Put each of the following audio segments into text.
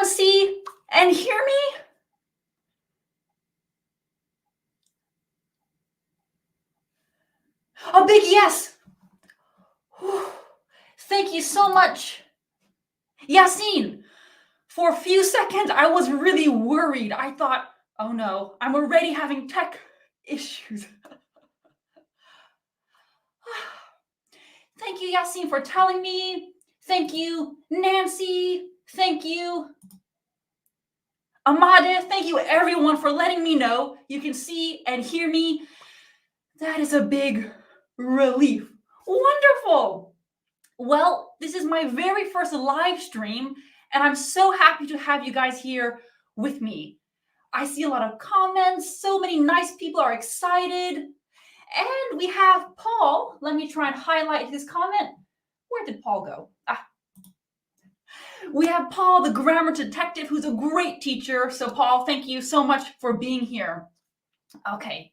everyone see and hear me? A big yes. Whew. Thank you so much. Yasin, for a few seconds, I was really worried. I thought, oh no, I'm already having tech issues. Thank you, Yasin, for telling me. Thank you, Nancy. Thank you, Amade. Thank you, everyone, for letting me know you can see and hear me. That is a big relief. Wonderful. Well, this is my very first live stream, and I'm so happy to have you guys here with me. I see a lot of comments. So many nice people are excited. And we have Paul. Let me try and highlight his comment. Where did Paul go? We have Paul, the grammar detective, who's a great teacher. So Paul, thank you so much for being here. Okay.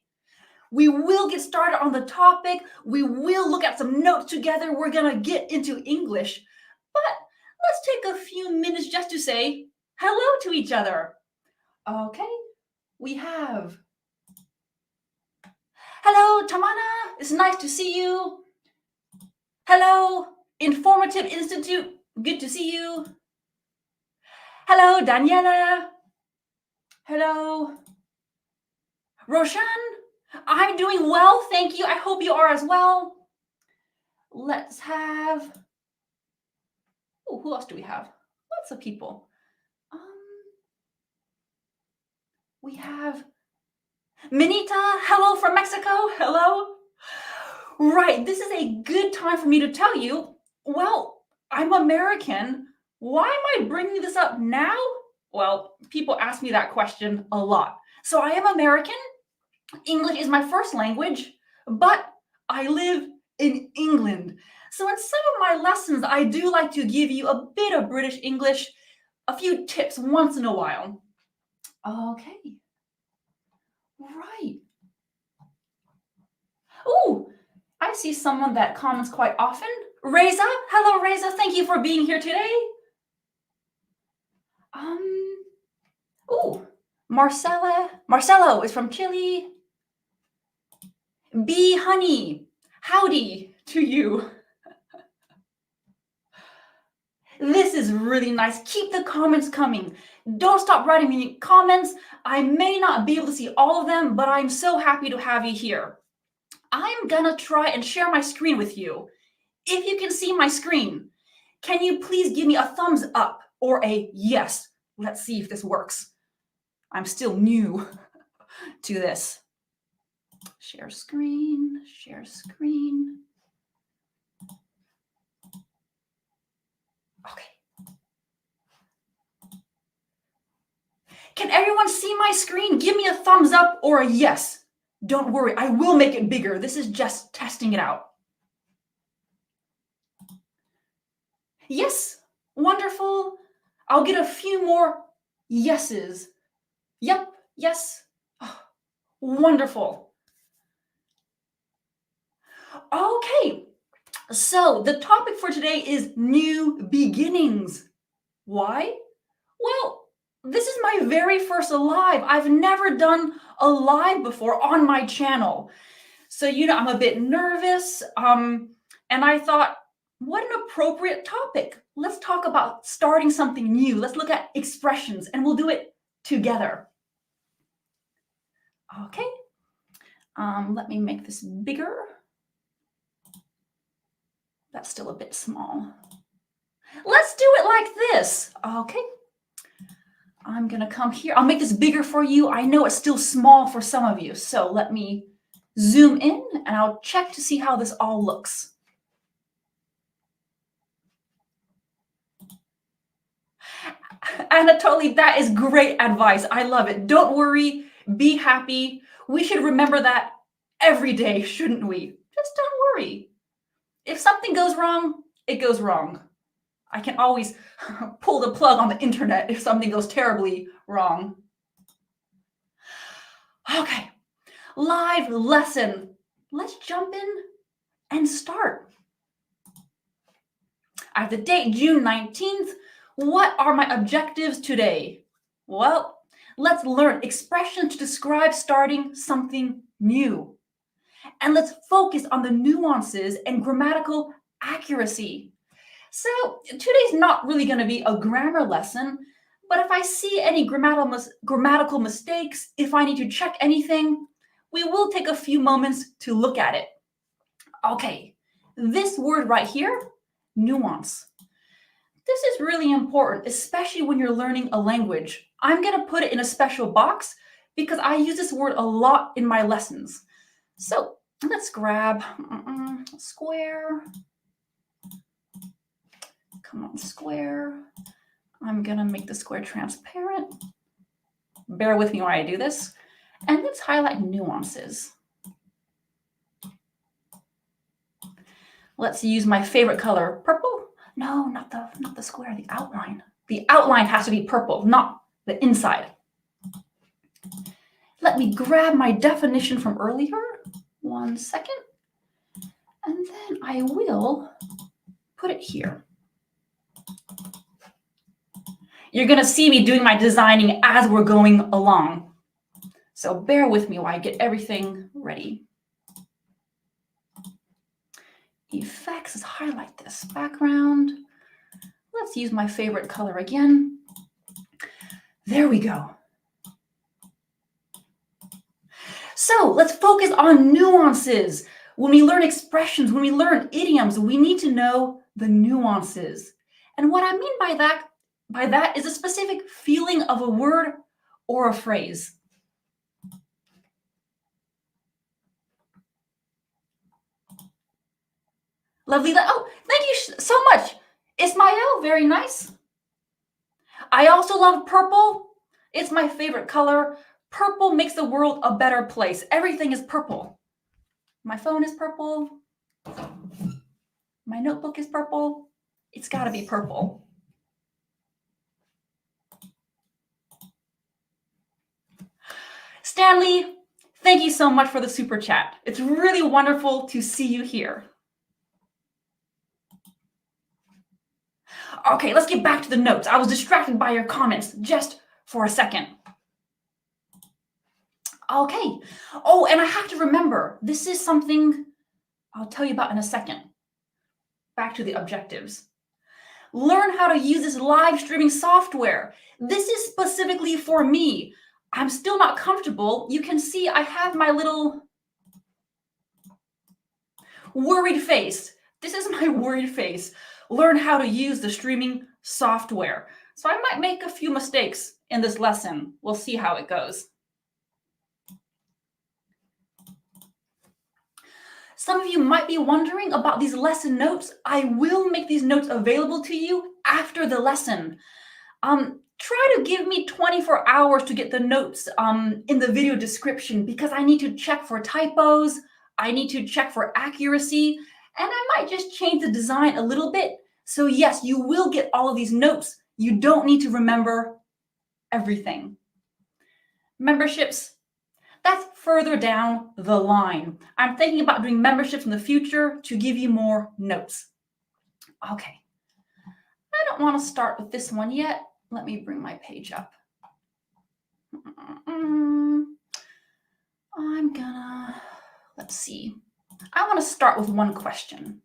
We will get started on the topic. We will look at some notes together. We're going to get into English. But let's take a few minutes just to say hello to each other. Okay, we have. Hello, Tamana. It's nice to see you. Hello, Informative Institute. Good to see you. Hello, Daniela. Hello. Roshan. I'm doing well, thank you. I hope you are as well. Let's have. Oh, who else do we have? Lots of people. We have Minita. Hello from Mexico. Hello. Right, this is a good time for me to tell you, well, I'm American. Why am I bringing this up now? Well, people ask me that question a lot. So I am American. English is my first language, but I live in England. So in some of my lessons, I do like to give you a bit of British English, a few tips once in a while. Okay. Right. Ooh, I see someone that comments quite often. Reza, hello Reza, thank you for being here today. Ooh, Marcelo is from Chile. B Honey, howdy to you. This is really nice. Keep the comments coming. Don't stop writing me comments. I may not be able to see all of them, but I'm so happy to have you here. I'm gonna try and share my screen with you. If you can see my screen, can you please give me a thumbs up or a yes? Let's see if this works. I'm still new to this. Share screen, share screen. Okay. Can everyone see my screen? Give me a thumbs up or a yes. Don't worry, I will make it bigger. This is just testing it out. Yes, wonderful. I'll get a few more yeses. Yep, yes. Oh, wonderful. Okay, so the topic for today is new beginnings. Why? Well, this is my very first live. I've never done a live before on my channel. So, I'm a bit nervous. And I thought, what an appropriate topic. Let's talk about starting something new. Let's look at expressions and we'll do it together. Okay. Let me make this bigger. That's still a bit small. Let's do it like this. Okay. I'm going to come here. I'll make this bigger for you. I know it's still small for some of you. So let me zoom in and I'll check to see how this all looks. Anatoly, that is great advice. I love it. Don't worry. Be happy. We should remember that every day, shouldn't we? Just don't worry. If something goes wrong, it goes wrong. I can always pull the plug on the internet if something goes terribly wrong. Okay, live lesson. Let's jump in and start. I have the date, June 19th. What are my objectives today? Well, let's learn expressions to describe starting something new. And let's focus on the nuances and grammatical accuracy. So today's not really going to be a grammar lesson, but if I see any grammatical mistakes, if I need to check anything, we will take a few moments to look at it. Okay, this word right here, nuance. This is really important, especially when you're learning a language. I'm going to put it in a special box because I use this word a lot in my lessons. So let's grab square. Come on, square. I'm going to make the square transparent. Bear with me while I do this. And let's highlight nuances. Let's use my favorite color, purple. No, not the square, the outline. The outline has to be purple, not the inside. Let me grab my definition from earlier. 1 second. And then I will put it here. You're going to see me doing my designing as we're going along. So bear with me while I get everything ready. Effects, let's highlight this background. Let's use my favorite color again. There we go. So let's focus on nuances. When we learn expressions, when we learn idioms, we need to know the nuances. And what I mean by that is a specific feeling of a word or a phrase. Lovely. Oh, thank you so much. Ismail, very nice. I also love purple. It's my favorite color. Purple makes the world a better place. Everything is purple. My phone is purple. My notebook is purple. It's got to be purple. Stanley, thank you so much for the super chat. It's really wonderful to see you here. Okay, let's get back to the notes. I was distracted by your comments just for a second. Okay. Oh, and I have to remember, this is something I'll tell you about in a second. Back to the objectives. Learn how to use this live streaming software. This is specifically for me. I'm still not comfortable. You can see I have my little worried face. This is my worried face. Learn how to use the streaming software. So I might make a few mistakes in this lesson. We'll see how it goes. Some of you might be wondering about these lesson notes. I will make these notes available to you after the lesson. Try to give me 24 hours to get the notes in the video description because I need to check for typos. I need to check for accuracy. And I might just change the design a little bit. So yes, you will get all of these notes. You don't need to remember everything. Memberships, that's further down the line. I'm thinking about doing memberships in the future to give you more notes. Okay, I don't want to start with this one yet. Let me bring my page up. Let's see. I want to start with one question.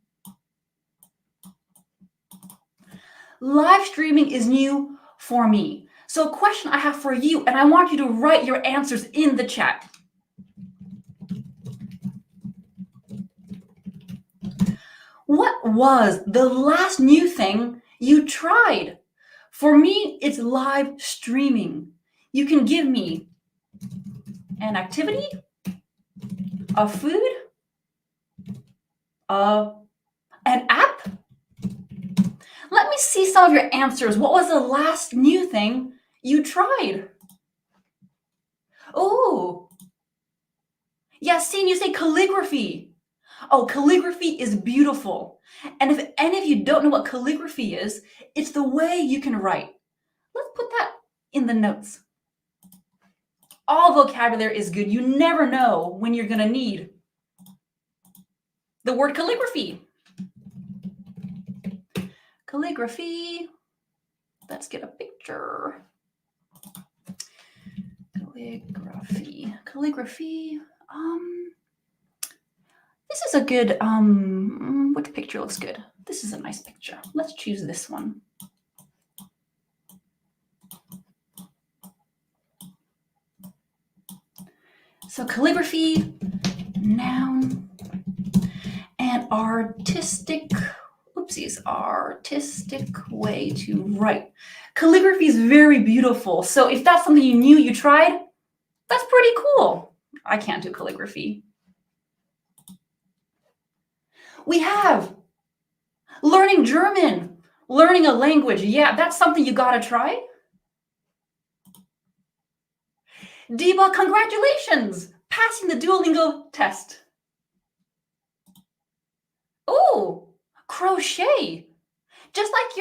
Live streaming is new for me. So a question I have for you, and I want you to write your answers in the chat. What was the last new thing you tried? For me, it's live streaming. You can give me an activity, a food, an app. Let me see some of your answers. What was the last new thing you tried? Oh, Yassine, you say calligraphy. Oh, calligraphy is beautiful. And if any of you don't know what calligraphy is, it's the way you can write. Let's put that in the notes. All vocabulary is good. You never know when you're going to need the word calligraphy. Calligraphy. Let's get a picture. Calligraphy. This is a good, which picture looks good? This is a nice picture. Let's choose this one. So calligraphy, noun, and artistic way to write. Calligraphy is very beautiful. So if that's something you knew you tried, that's pretty cool. I can't do calligraphy. We have learning German, learning a language. Yeah, that's something you gotta try. Diba, congratulations, passing the Duolingo test. Oh, crochet. Just like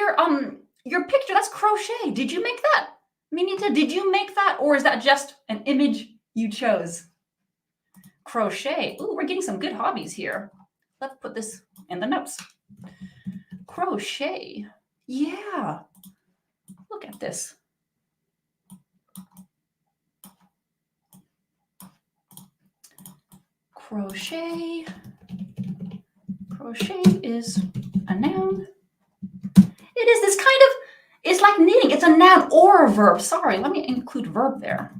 your picture, that's crochet. Did you make that? Minita, did you make that? Or is that just an image you chose? Crochet. Ooh, we're getting some good hobbies here. Let's put this in the notes. Crochet. Yeah. Look at this. Crochet. Crochet is a noun. It is this kind of, it's like knitting. It's a noun or a verb. Sorry, let me include verb there.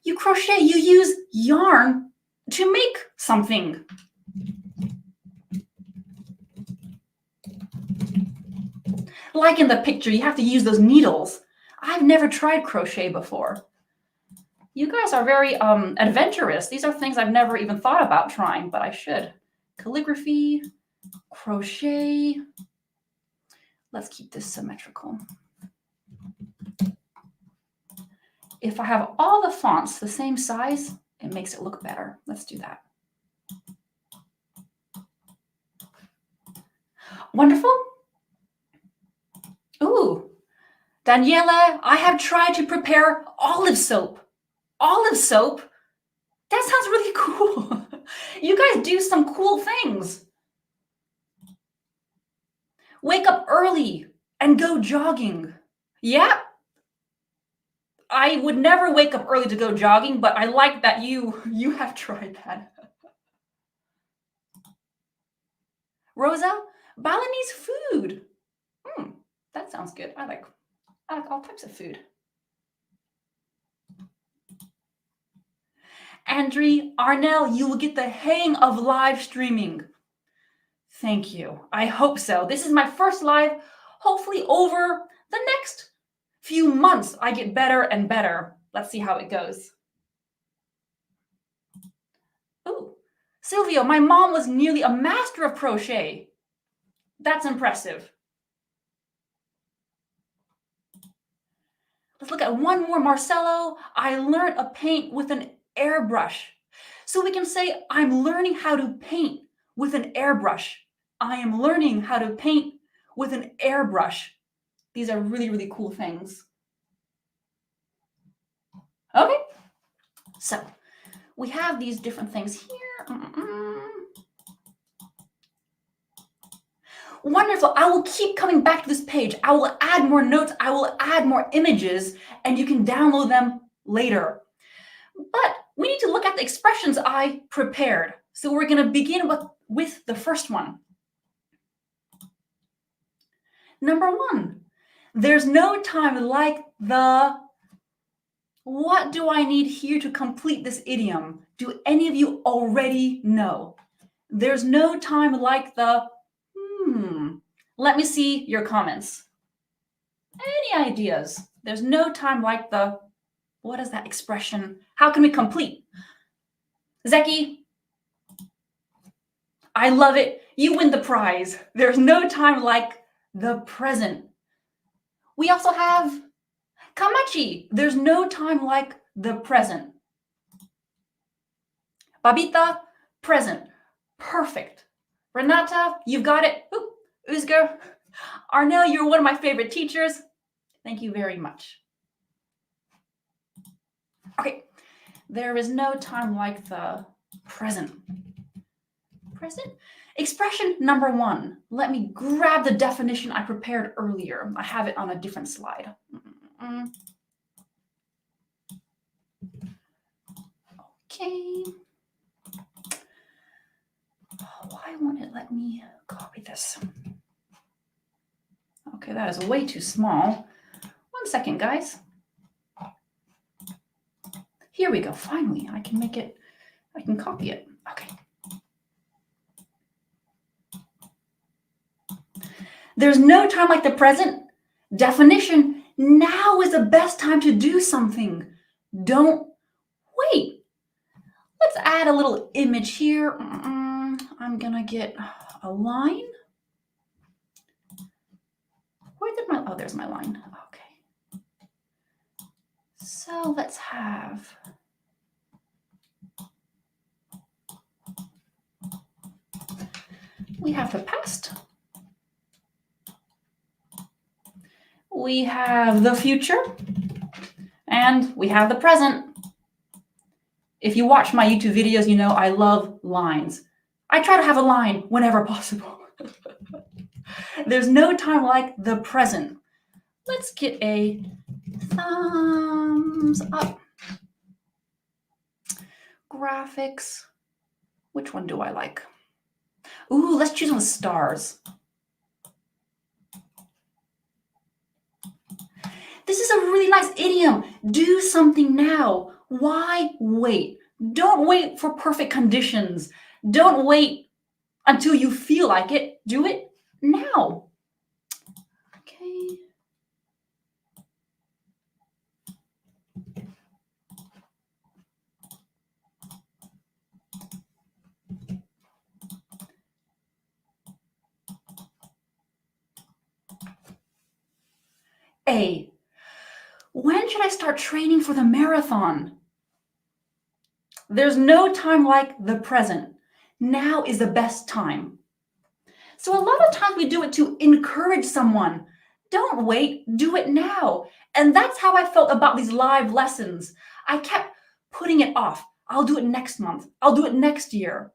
You crochet, you use yarn to make something. Like in the picture, you have to use those needles. I've never tried crochet before. You guys are very adventurous. These are things I've never even thought about trying, but I should. Calligraphy, crochet. Let's keep this symmetrical. If I have all the fonts the same size, it makes it look better. Let's do that. Wonderful. Ooh, Daniela, I have tried to prepare olive soap. Olive soap? That sounds really cool. You guys do some cool things. Wake up early and go jogging. Yeah. I would never wake up early to go jogging, but I like that you have tried that. Rosa, Balinese food. That sounds good. I like all types of food. Andre, Arnel, you will get the hang of live streaming. Thank you. I hope so. This is my first live. Hopefully over the next few months, I get better and better. Let's see how it goes. Ooh, Silvio, my mom was nearly a master of crochet. That's impressive. Let's look at one more. Marcelo, I learned a paint with an airbrush. So we can say, I'm learning how to paint with an airbrush. I am learning how to paint with an airbrush. These are really, really cool things. Okay, so we have these different things here. Wonderful. I will keep coming back to this page. I will add more notes. I will add more images, and you can download them later. But we need to look at the expressions I prepared. So we're going to begin with the first one. Number one, there's no time like the. What do I need here to complete this idiom? Do any of you already know? There's no time like the. Let me see your comments. Any ideas? There's no time like the. What is that expression? How can we complete? Zeki, I love it. You win the prize. There's no time like the present. We also have Kamachi. There's no time like the present. Babita, present. Perfect. Renata, you've got it. Ooh, Uzger. Arnel, you're one of my favorite teachers. Thank you very much. Okay, there is no time like the present. present. Expression number 1. Let me grab the definition I prepared earlier. I have it on a different slide. Okay. Why won't it let me copy this? Okay, that is way too small. 1 second, guys. Here we go. Finally, I can make it, I can copy it. Okay. There's no time like the present. Definition, now is the best time to do something. Don't wait. Let's add a little image here. I'm gonna get a line. Where did my, oh, there's my line. Okay. So let's have, we have the past. We have the future. And we have the present. If you watch my YouTube videos, you know I love lines. I try to have a line whenever possible. There's no time like the present. Let's get a thumbs up. Graphics. Which one do I like? Ooh, let's choose one with stars. This is a really nice idiom. Do something now. Why wait? Don't wait for perfect conditions. Don't wait until you feel like it. Do it now. Okay. A. When should I start training for the marathon? There's no time like the present. Now is the best time. So a lot of times we do it to encourage someone. Don't wait, do it now. And that's how I felt about these live lessons. I kept putting it off. I'll do it next month. I'll do it next year.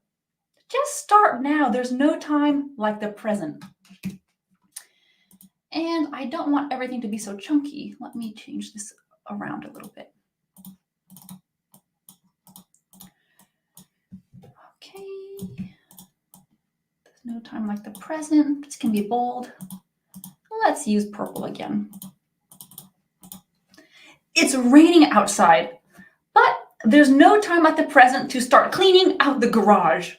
Just start now. There's no time like the present. And I don't want everything to be so chunky. Let me change this around a little bit. Okay. There's no time like the present. This can be bold. Let's use purple again. It's raining outside, but there's no time like the present to start cleaning out the garage.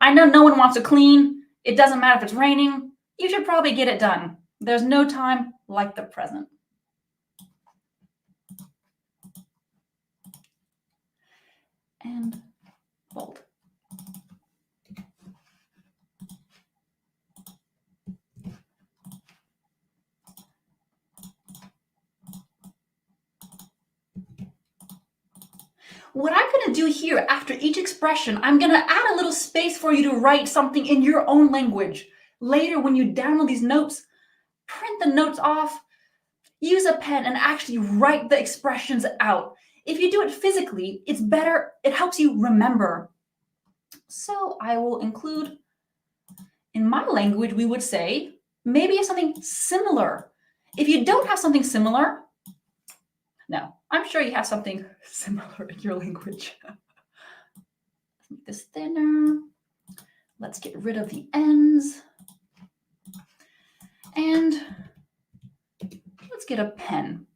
I know no one wants to clean. It doesn't matter if it's raining. You should probably get it done. There's no time like the present. And bold. What I'm going to do here after each expression, I'm going to add a little space for you to write something in your own language. Later, when you download these notes, print the notes off, use a pen, and actually write the expressions out. If you do it physically, it's better. It helps you remember. So I will include, in my language, we would say, maybe you have something similar. If you don't have something similar, no, I'm sure you have something similar in your language. Let's make this thinner. Let's get rid of the ends. And let's get a pen.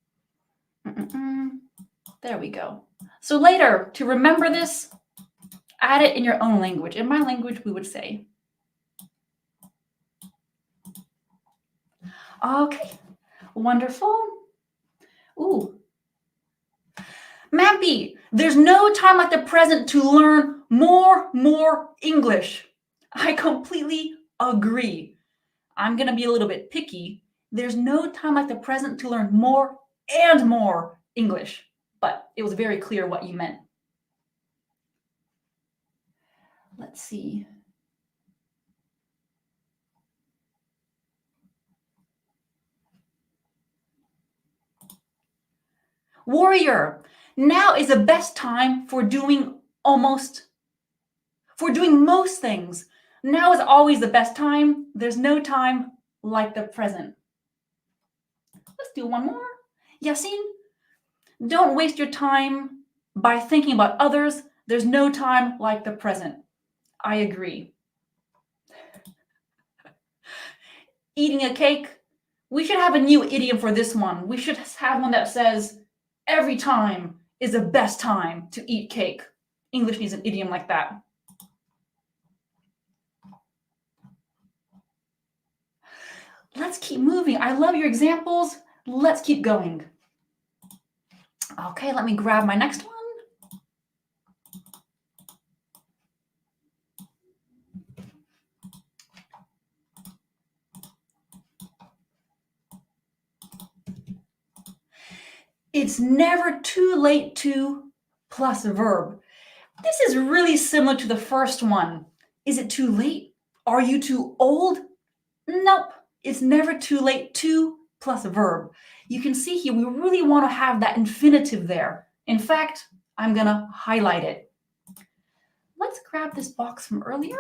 There we go. So later, to remember this, add it in your own language. In my language, we would say. Okay, wonderful. Ooh. Mampy, there's no time like the present to learn more English. I completely agree. I'm going to be a little bit picky. There's no time like the present to learn more and more English, but it was very clear what you meant. Let's see. Warrior, now is the best time for doing most things. Now is always the best time. There's no time like the present. Let's do one more. Yasin, don't waste your time by thinking about others. There's no time like the present. I agree. Eating a cake. We should have a new idiom for this one. We should have one that says, every time is the best time to eat cake. English needs an idiom like that. Let's keep moving. I love your examples. Let's keep going. Okay, let me grab my next one. It's never too late to plus a verb. This is really similar to the first one. Is it too late? Are you too old? Nope. It's never too late to plus a verb. You can see here, we really want to have that infinitive there. In fact, I'm going to highlight it. Let's grab this box from earlier.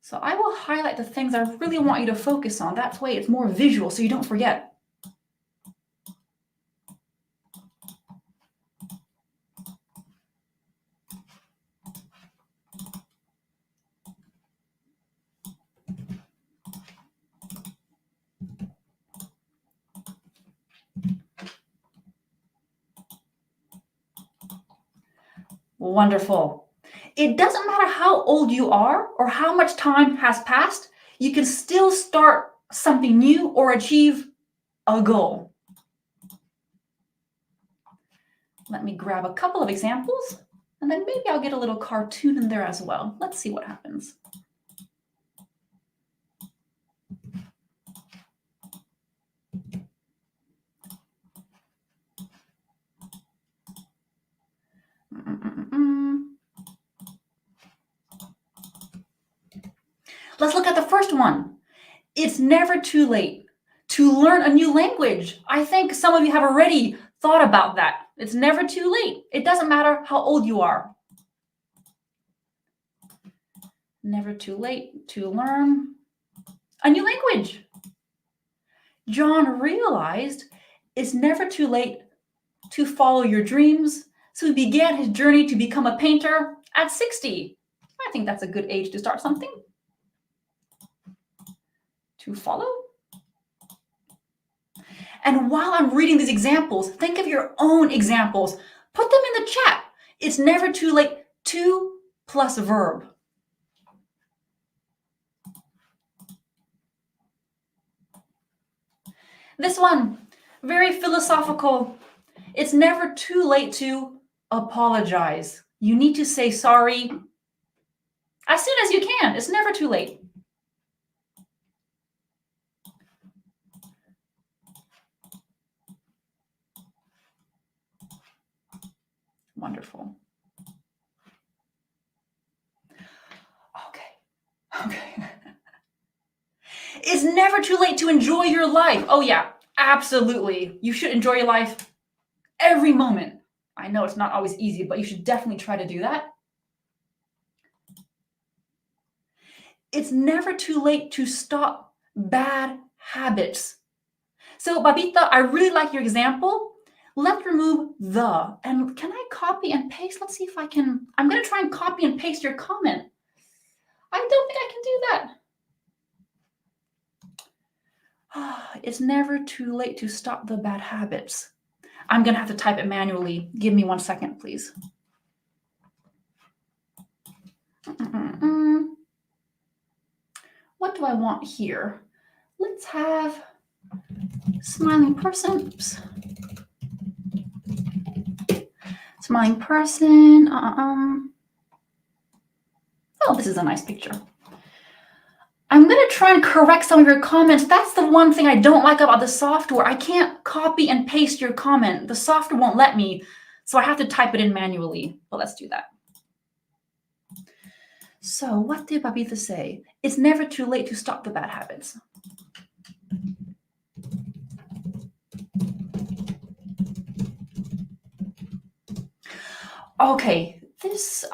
So I will highlight the things I really want you to focus on. That way it's more visual so you don't forget. Wonderful. It doesn't matter how old you are or how much time has passed, you can still start something new or achieve a goal. Let me grab a couple of examples, and then maybe I'll get a little cartoon in there as well. Let's see what happens. Let's look at the first one. It's never too late to learn a new language. I think some of you have already thought about that. It's never too late. It doesn't matter how old you are. Never too late to learn a new language. John realized it's never too late to follow your dreams, so he began his journey to become a painter at 60. I think that's a good age to start something. To follow. And while I'm reading these examples, think of your own examples. Put them in the chat. It's never too late to plus a verb. This one, very philosophical. It's never too late to apologize. You need to say sorry as soon as you can. It's never too late. Wonderful. Okay. It's never too late to enjoy your life. Oh yeah, absolutely. You should enjoy your life every moment. I know it's not always easy, but you should definitely try to do that. It's never too late to stop bad habits. So Babita, I really like your example. Let's remove the, and can I copy and paste? Let's see if I can. I'm going to try and copy and paste your comment. I don't think I can do that. It's never too late to stop the bad habits. I'm going to have to type it manually. Give me 1 second, please. What do I want here? Let's have smiling person. Oops. Smiling person. Oh, this is a nice picture. I'm going to try and correct some of your comments. That's the one thing I don't like about the software. I can't copy and paste your comment. The software won't let me, so I have to type it in manually. But let's do that. So what did Babita say? It's never too late to stop the bad habits. Okay, this,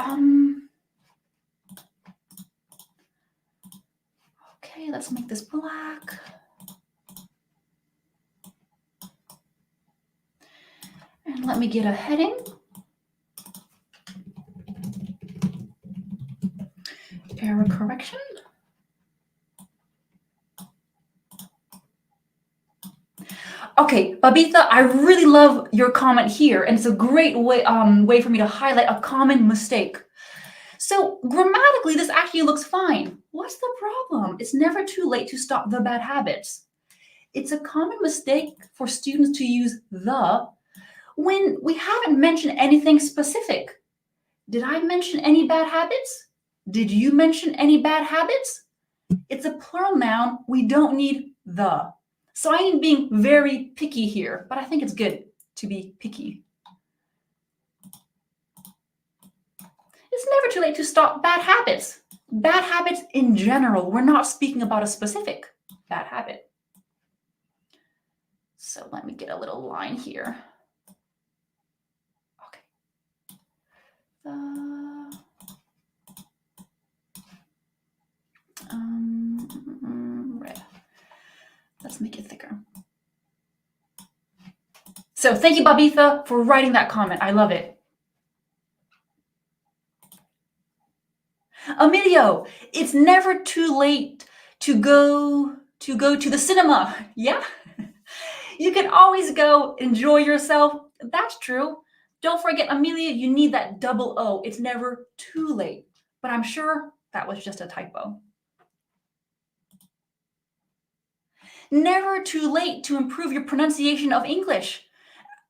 Okay, let's make this black. And let me get a heading. Error correction. Okay, Babitha, I really love your comment here, and it's a great way for me to highlight a common mistake. So grammatically, this actually looks fine. What's the problem? It's never too late to stop the bad habits. It's a common mistake for students to use the when we haven't mentioned anything specific. Did I mention any bad habits? Did you mention any bad habits? It's a plural noun. We don't need the. So I am being very picky here, but I think it's good to be picky. It's never too late to stop bad habits. Bad habits in general. We're not speaking about a specific bad habit. So let me get a little line here. Okay. Red. Let's make it thicker. So thank you, Babitha, for writing that comment. I love it. Emilio, it's never too late to go to the cinema. Yeah. You can always go enjoy yourself. That's true. Don't forget, Amelia, you need that double O. It's never too late. But I'm sure that was just a typo. Never too late to improve your pronunciation of English.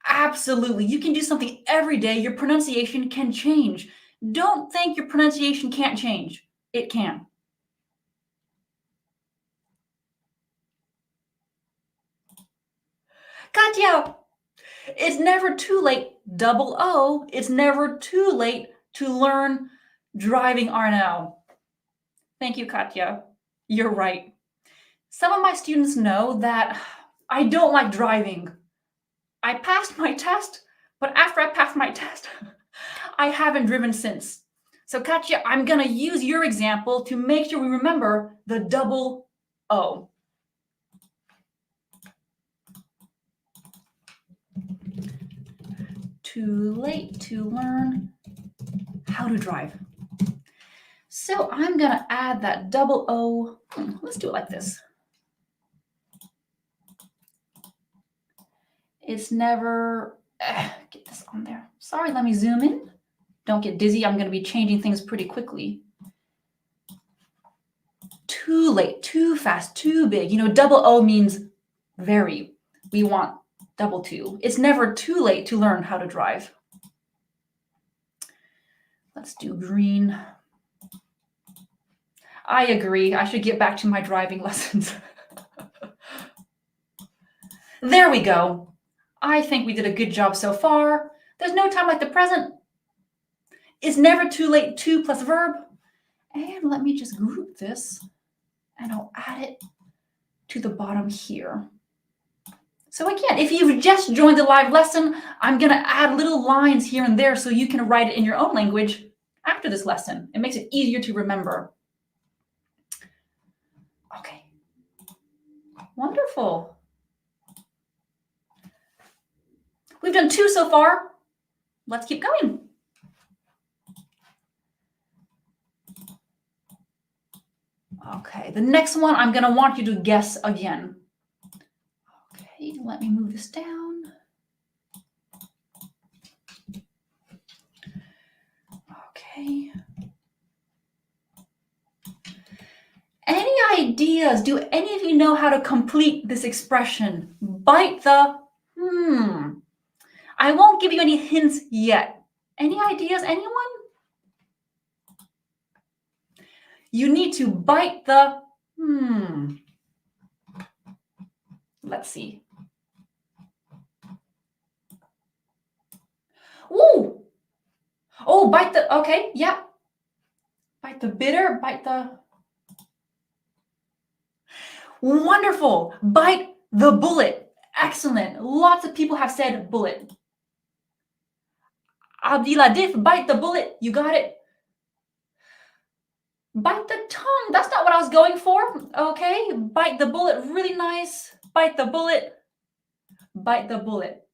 Absolutely. You can do something every day. Your pronunciation can change. Don't think your pronunciation can't change. It can. Katya, it's never too late, double O, it's never too late to learn driving, Arnel. Thank you, Katya. You're right. Some of my students know that I don't like driving. I passed my test, but after I passed my test, I haven't driven since. So Katya, I'm gonna use your example to make sure we remember the double O. Too late to learn how to drive. So I'm gonna add that double O. Let's do it like this. It's never, get this on there. Sorry, let me zoom in. Don't get dizzy, I'm gonna be changing things pretty quickly. Too late, too fast, too big. You know, double O means very. We want double two. It's never too late to learn how to drive. Let's do green. I agree, I should get back to my driving lessons. There we go. I think we did a good job so far. There's no time like the present. It's never too late, to plus verb. And let me just group this and I'll add it to the bottom here. So again, if you've just joined the live lesson, I'm gonna add little lines here and there so you can write it in your own language after this lesson. It makes it easier to remember. Okay, wonderful. We've done 2 so far. Let's keep going. Okay, the next one I'm gonna want you to guess again. Okay, let me move this down. Okay. Any ideas? Do any of you know how to complete this expression? Bite the I won't give you any hints yet. Any ideas, anyone? You need to bite the Let's see. Ooh. Oh, bite the, okay, yeah. Bite the bitter, bite the. Wonderful. Bite the bullet. Excellent. Lots of people have said bullet. Abdiladif, bite the bullet. You got it. Bite the tongue. That's not what I was going for. Okay, bite the bullet. Really nice. Bite the bullet. Bite the bullet.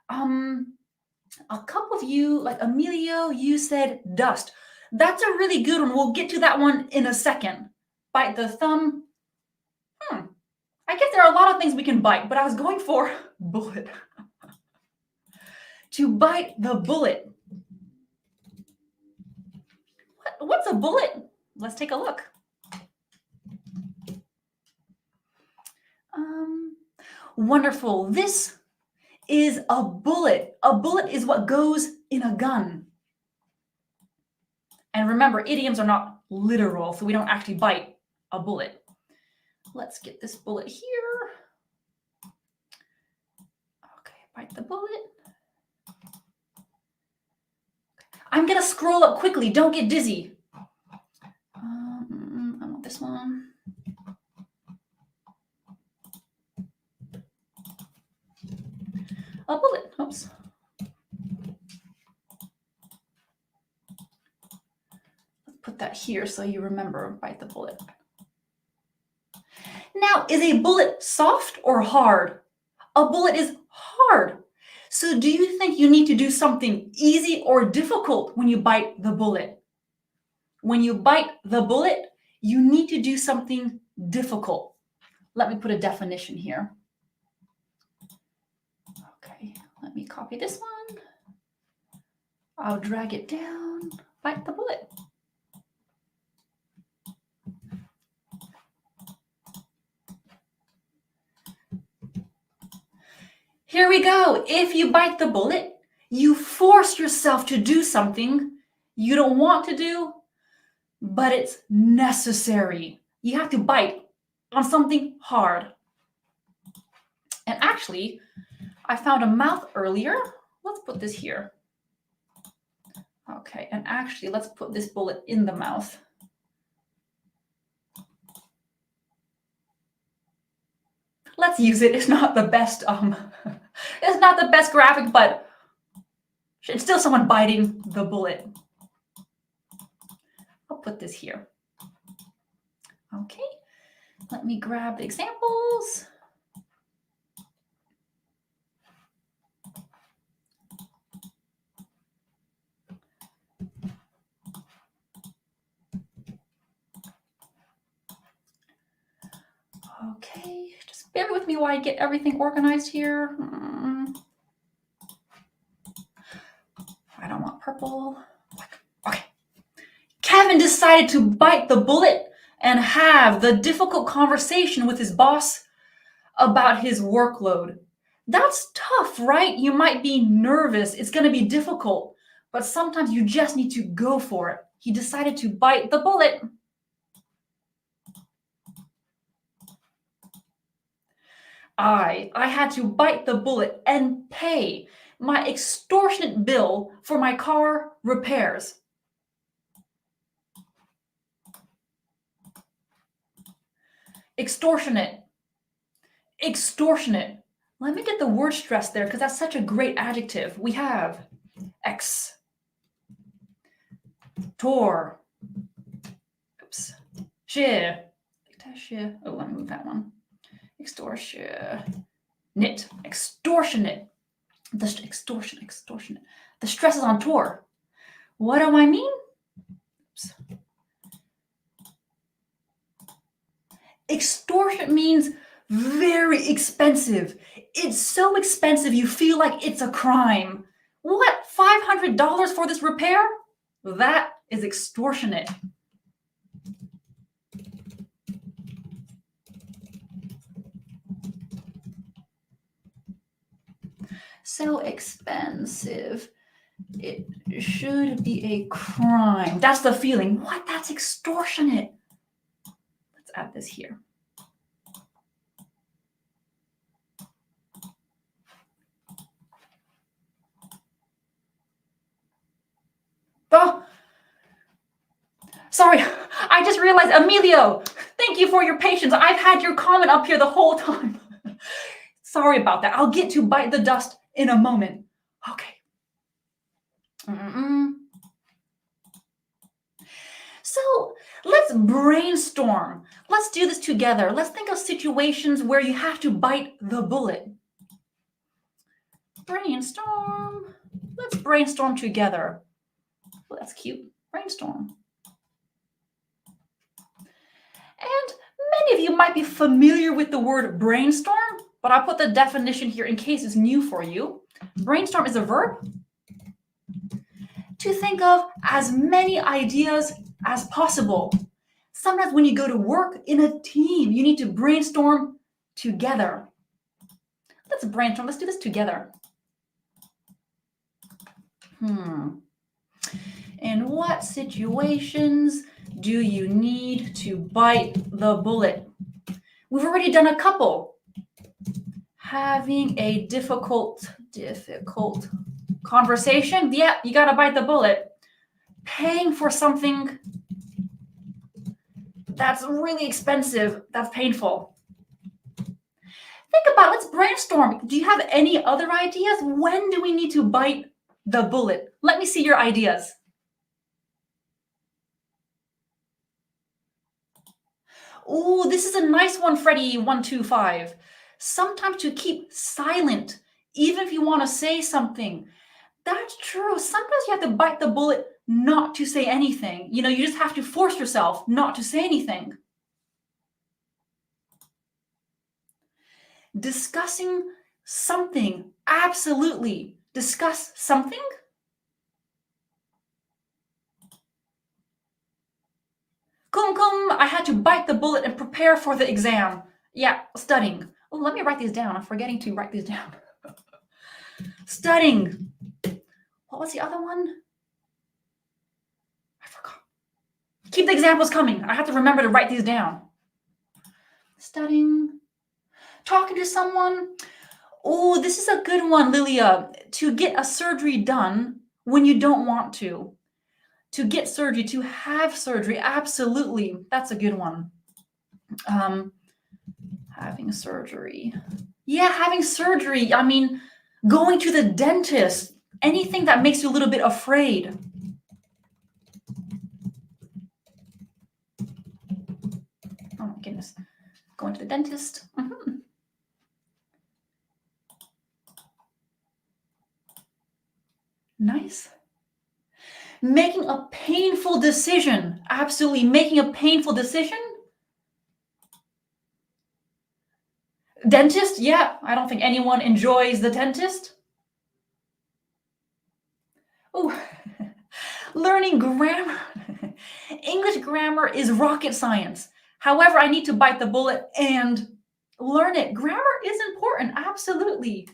A couple of you, like Emilio, you said dust. That's a really good one. We'll get to that one in a second. Bite the thumb. I guess there are a lot of things we can bite, but I was going for bullet. To bite the bullet. What's a bullet? Let's take a look. Wonderful. This is a bullet. A bullet is what goes in a gun. And remember, idioms are not literal, so we don't actually bite a bullet. Let's get this bullet here. Okay, bite the bullet. I'm gonna scroll up quickly. Don't get dizzy. I want this one. A bullet. Oops. Let's put that here so you remember. Bite the bullet. Now, is a bullet soft or hard? A bullet is hard. So do you think you need to do something easy or difficult when you bite the bullet? When you bite the bullet, you need to do something difficult. Let me put a definition here. Okay, let me copy this one. I'll drag it down. Bite the bullet. Here we go. If you bite the bullet, you force yourself to do something you don't want to do, but it's necessary. You have to bite on something hard. And actually, I found a mouth earlier. Let's put this here. Okay, and actually, let's put this bullet in the mouth. Let's use it. It's not the best it's not the best graphic, but it's still someone biting the bullet. I'll put this here. Okay, let me grab the examples. Okay, just bear with me while I get everything organized here. I don't want purple. Okay. Kevin decided to bite the bullet and have the difficult conversation with his boss about his workload. That's tough, right? You might be nervous. It's going to be difficult, but sometimes you just need to go for it. He decided to bite the bullet. I had to bite the bullet and pay my extortionate bill for my car repairs. Extortionate. Extortionate. Let me get the word stress there because that's such a great adjective. We have ex. Tor. Oops. Share. Oh, let me move that one. Extortionate. Extortionate. Extortionate. The stress is on tour. What do I mean? Oops. Extortionate means very expensive. It's so expensive you feel like it's a crime. What? $500 for this repair? That is extortionate. So expensive. It should be a crime. That's the feeling. What? That's extortionate. Let's add this here. Oh, sorry. I just realized, Emilio, thank you for your patience. I've had your comment up here the whole time. Sorry about that. I'll get to bite the dust in a moment. Okay. So let's brainstorm. Let's do this together. Let's think of situations where you have to bite the bullet. Brainstorm. Let's brainstorm together. Well, that's cute. Brainstorm. And many of you might be familiar with the word brainstorm, but I'll put the definition here in case it's new for you. Brainstorm is a verb to think of as many ideas as possible. Sometimes when you go to work in a team, you need to brainstorm together. Let's brainstorm. Let's do this together. In what situations do you need to bite the bullet? We've already done a couple. Having a difficult conversation. Yeah, you gotta bite the bullet. Paying for something that's really expensive. That's painful. Think about it. Let's brainstorm. Do you have any other ideas? When do we need to bite the bullet? Let me see your ideas. Oh, this is a nice one, Freddie125. Sometimes to keep silent, even if you want to say something. That's true. Sometimes you have to bite the bullet not to say anything. You just have to force yourself not to say anything. Discussing something. Absolutely. Discuss something. Kum, I had to bite the bullet and prepare for the exam. Yeah, studying. Oh, let me write these down. I'm forgetting to write these down. Studying. What was the other one? I forgot. Keep the examples coming. I have to remember to write these down. Studying. Talking to someone. Oh, this is a good one, Lilia. To get a surgery done when you don't want to. To get surgery, to have surgery. Absolutely. That's a good one. Having surgery. Yeah, having surgery. I mean, going to the dentist. Anything that makes you a little bit afraid. Oh my goodness. Going to the dentist. Nice. Making a painful decision. Absolutely. Making a painful decision. Dentist? Yeah, I don't think anyone enjoys the dentist. Oh, learning grammar. English grammar is rocket science. However, I need to bite the bullet and learn it. Grammar is important. Absolutely.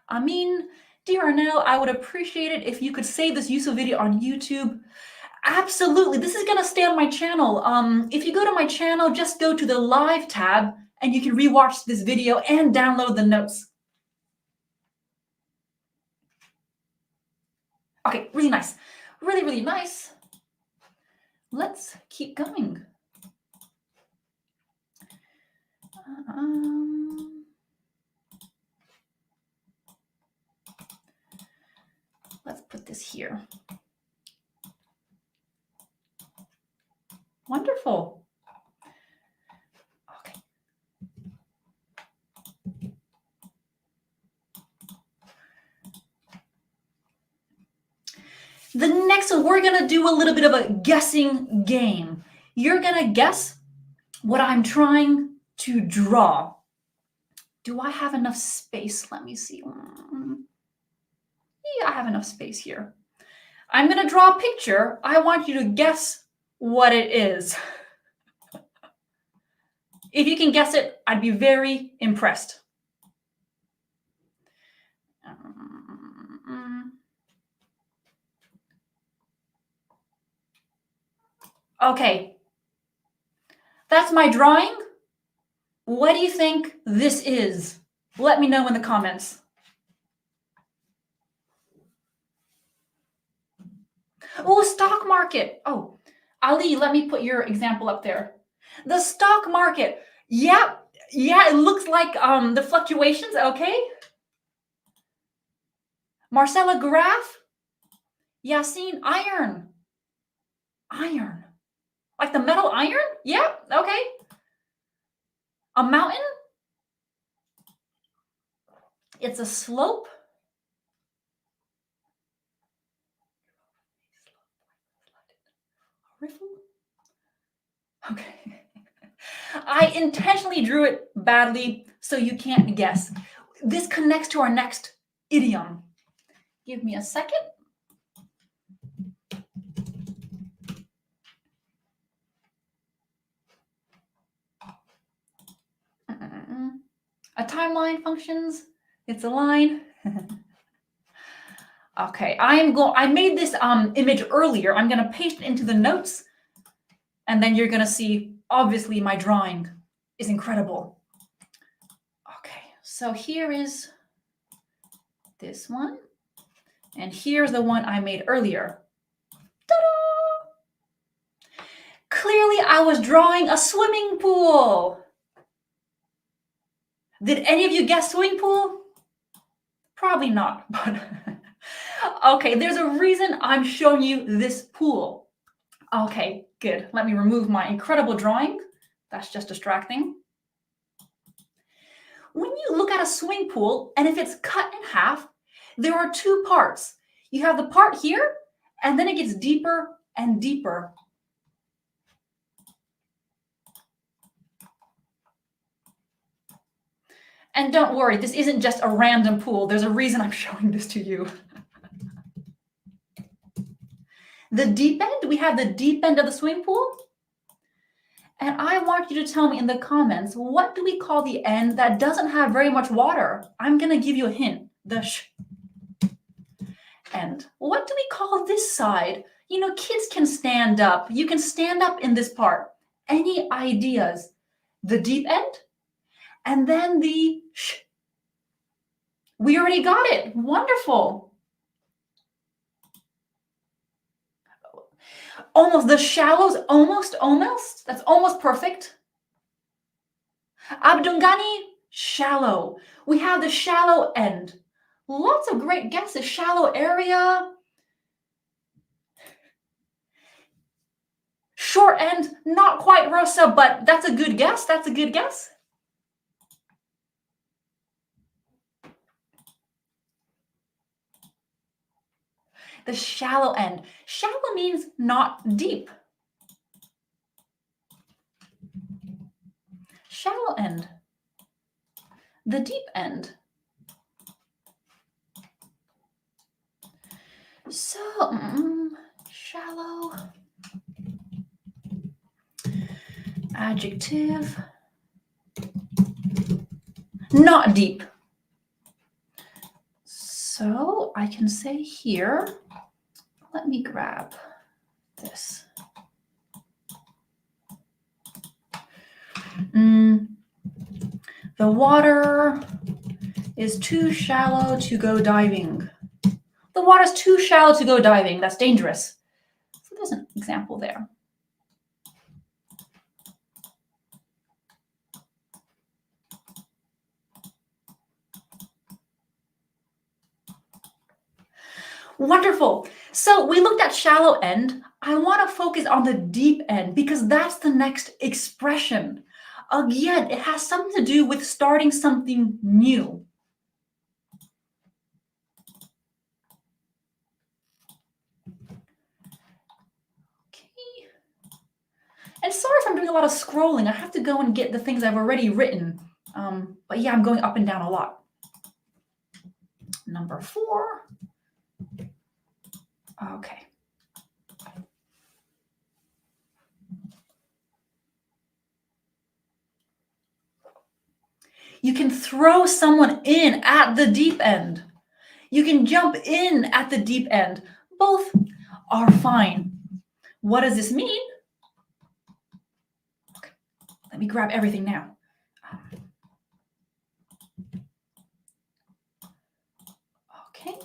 I mean, dear Arnel, I would appreciate it if you could save this useful video on YouTube. Absolutely. This is going to stay on my channel. If you go to my channel, just go to the live tab and you can rewatch this video and download the notes. Okay, really nice. Really, really nice. Let's keep going. Let's put this here. Wonderful. Okay. The next one, we're going to do a little bit of a guessing game. You're going to guess what I'm trying to draw. Do I have enough space? Let me see. Yeah, I have enough space here. I'm going to draw a picture. I want you to guess what it is. If you can guess it, I'd be very impressed. Okay. That's my drawing. What do you think this is? Let me know in the comments. Oh, stock market. Oh, Ali, let me put your example up there. The stock market. Yeah, it looks like the fluctuations. Okay. Marcella, graph. Yasin, iron. Iron. Like the metal iron? Yep, okay. A mountain? It's a slope. Riffle? Okay. I intentionally drew it badly so you can't guess. This connects to our next idiom. Give me a second. A timeline functions. It's a line. Okay, I made this image earlier. I'm going to paste it into the notes, and then you're going to see, obviously, my drawing is incredible. Okay, so here is this one, and here's the one I made earlier. Ta-da! Clearly, I was drawing a swimming pool. Did any of you guess swimming pool? Probably not, but okay, there's a reason I'm showing you this pool. Okay, good. Let me remove my incredible drawing. That's just distracting. When you look at a swimming pool, and if it's cut in half, there are two parts. You have the part here, and then it gets deeper and deeper. And don't worry, this isn't just a random pool. There's a reason I'm showing this to you. The deep end, we have the deep end of the swimming pool. And I want you to tell me in the comments, what do we call the end that doesn't have very much water? I'm going to give you a hint, the sh end. What do we call this side? You know, kids can stand up. You can stand up in this part. Any ideas? The deep end? And then the sh. We already got it. Wonderful. Almost, the shallows, almost. That's almost perfect. Abdungani, shallow. We have the shallow end. Lots of great guesses. Shallow area. Short end, not quite Rosa, but that's a good guess. That's a good guess. The shallow end. Shallow means not deep. Shallow end. The deep end. So, shallow. Adjective. Not deep. So I can say here, let me grab this. The water is too shallow to go diving. The water's too shallow to go diving. That's dangerous. So there's an example there. Wonderful. So we looked at shallow end. I want to focus on the deep end because that's the next expression. Again, it has something to do with starting something new. Okay. And sorry if I'm doing a lot of scrolling. I have to go and get the things I've already written. But yeah, I'm going up and down a lot. Number 4. Okay. You can throw someone in at the deep end. You can jump in at the deep end. Both are fine. What does this mean? Okay. Let me grab everything now. Okay.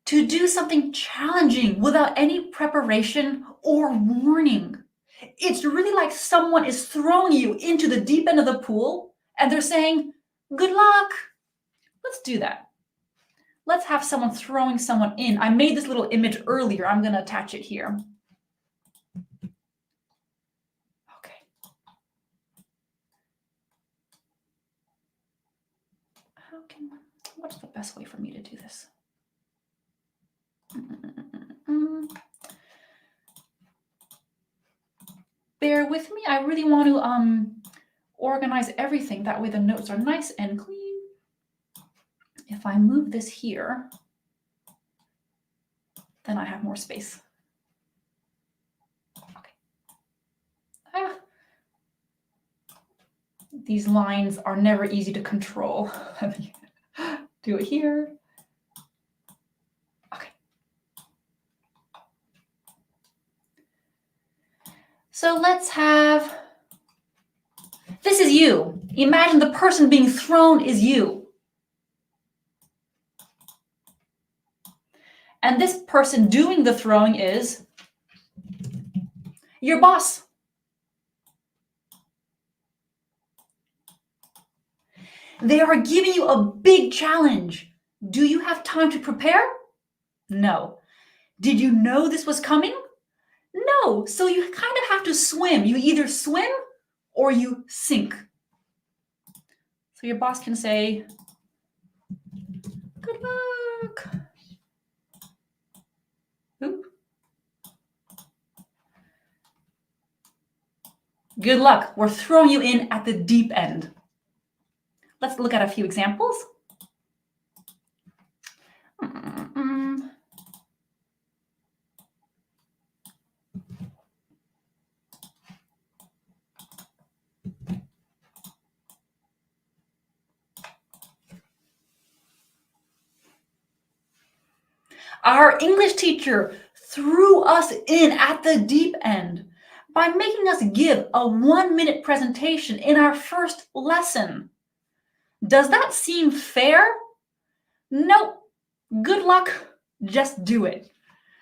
To do something challenging without any preparation or warning. It's really like someone is throwing you into the deep end of the pool and they're saying, good luck. Let's do that. Let's have someone throwing someone in. I made this little image earlier. I'm going to attach it here. Okay. What's the best way for me to do this? Bear with me. I really want to organize everything. That way the notes are nice and clean. If I move this here, then I have more space. Okay. These lines are never easy to control. Let me do it here. Okay. So let's have, this is you. Imagine the person being thrown is you. And this person doing the throwing is your boss. They are giving you a big challenge. Do you have time to prepare? No. Did you know this was coming? No. So you kind of have to swim. You either swim or you sink. So your boss can say, good luck. Oop. Good luck. We're throwing you in at the deep end. Let's look at a few examples. Our English teacher threw us in at the deep end by making us give a 1-minute presentation in our first lesson. Does that seem fair? Nope. Good luck. Just do it.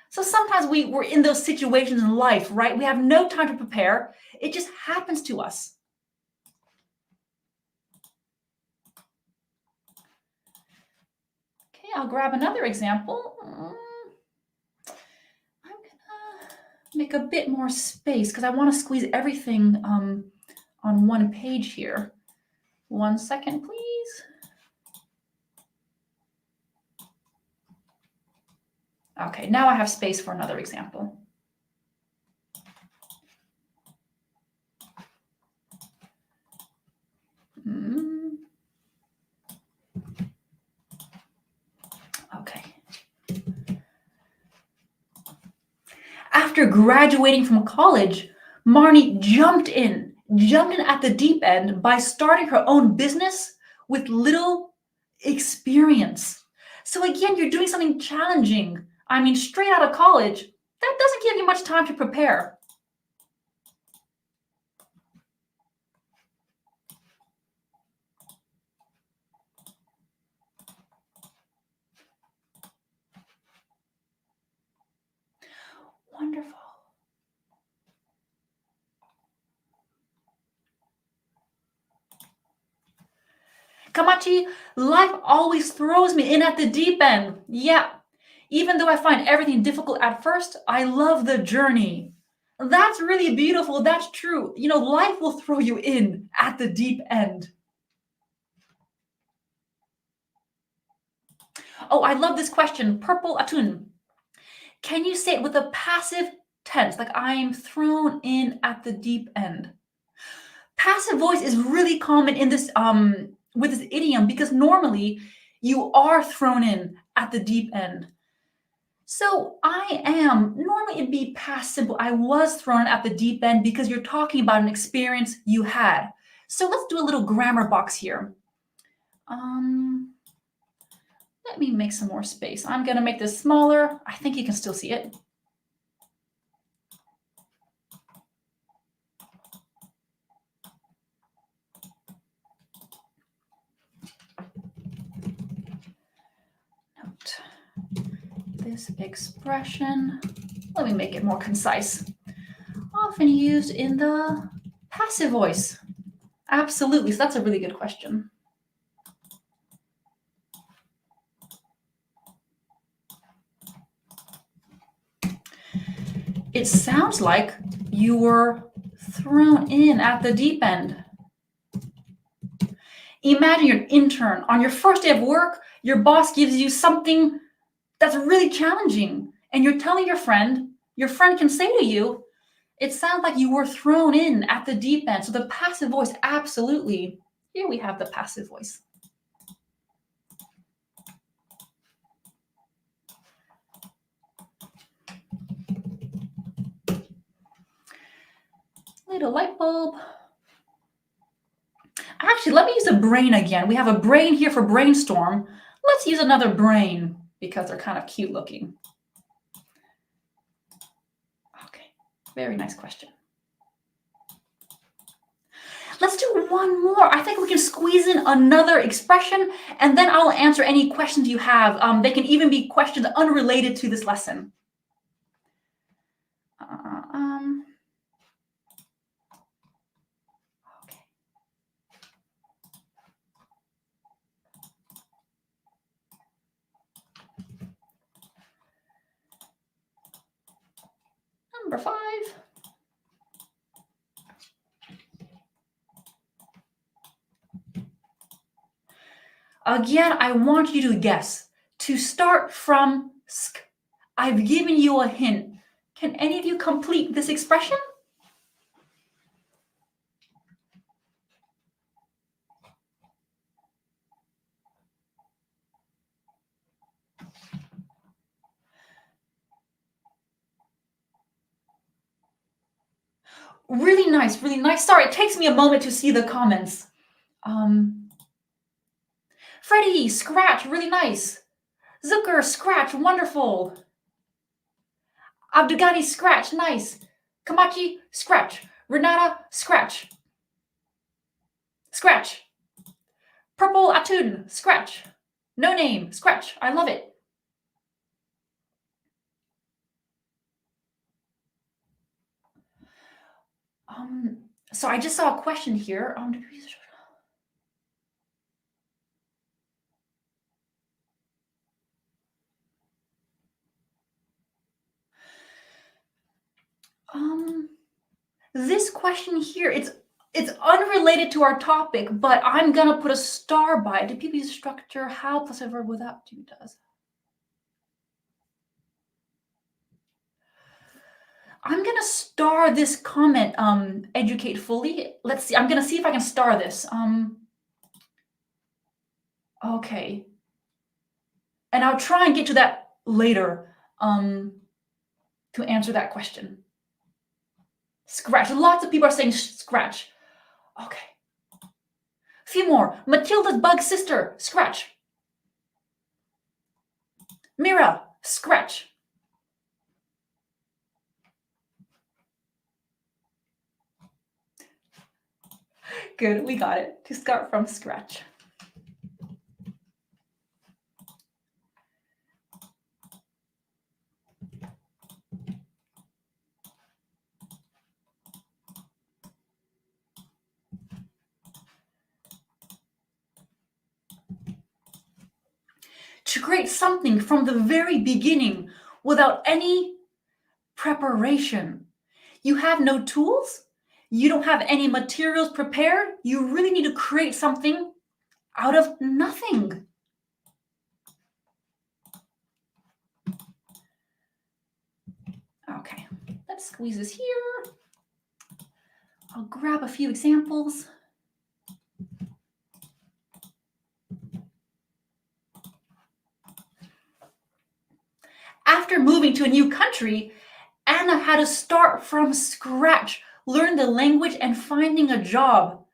So sometimes we're in those situations in life, right? We have no time to prepare. It just happens to us. Okay, I'll grab another example. I'm gonna make a bit more space because I want to squeeze everything on one page here. 1 second, please. Okay, now I have space for another example. Okay. After graduating from college, Marnie jumped in at the deep end by starting her own business with little experience. So again, you're doing something challenging. I mean, straight out of college, that doesn't give you much time to prepare. Wonderful. Kamachi, life always throws me in at the deep end. Yeah, even though I find everything difficult at first, I love the journey. That's really beautiful. That's true. You know, life will throw you in at the deep end. Oh, I love this question. Purple Atun. Can you say it with a passive tense, like I'm thrown in at the deep end? Passive voice is really common in this with this idiom because normally you are thrown in at the deep end. So I am, normally it'd be past simple. I was thrown at the deep end because you're talking about an experience you had. So let's do a little grammar box here. Let me make some more space. I'm going to make this smaller. I think you can still see it. Note this expression. Let me make it more concise. often used in the passive voice? Absolutely. So that's a really good question. It sounds like you were thrown in at the deep end. Imagine you're an intern. On your first day of work, your boss gives you something that's really challenging, and you're telling your friend can say to you, it sounds like you were thrown in at the deep end. So the passive voice, absolutely. Here we have the passive voice. Little light bulb. Actually, let me use a brain again. We have a brain here for brainstorm. Let's use another brain because they're kind of cute looking. Okay, very nice question. Let's do one more. I think we can squeeze in another expression, and then I'll answer any questions you have. They can even be questions unrelated to this lesson. Okay. Number 5. Again, I want you to guess. To start from sk. I've given you a hint. Can any of you complete this expression? Really nice, really nice. Sorry, it takes me a moment to see the comments. Freddie, scratch, really nice. Zucker, scratch, wonderful. Abdugani, scratch, nice. Kamachi, scratch. Renata, scratch. Scratch. Purple Atun, scratch. No name, scratch. I love it. So I just saw a question here. This question here, it's unrelated to our topic, but I'm gonna put a star by it. Do people use structure? How plus a verb without do does? I'm gonna star this comment, educate fully. Let's see, I'm gonna see if I can star this. Okay. And I'll try and get to that later, to answer that question. Scratch, lots of people are saying scratch. Okay. A few more. Matilda's bug sister, scratch. Mira, scratch. Good, we got it. To start from scratch. To create something from the very beginning without any preparation. You have no tools, you don't have any materials prepared, you really need to create something out of nothing. Okay, let's squeeze this here. I'll grab a few examples. After moving to a new country, Anna had to start from scratch, learn the language and finding a job.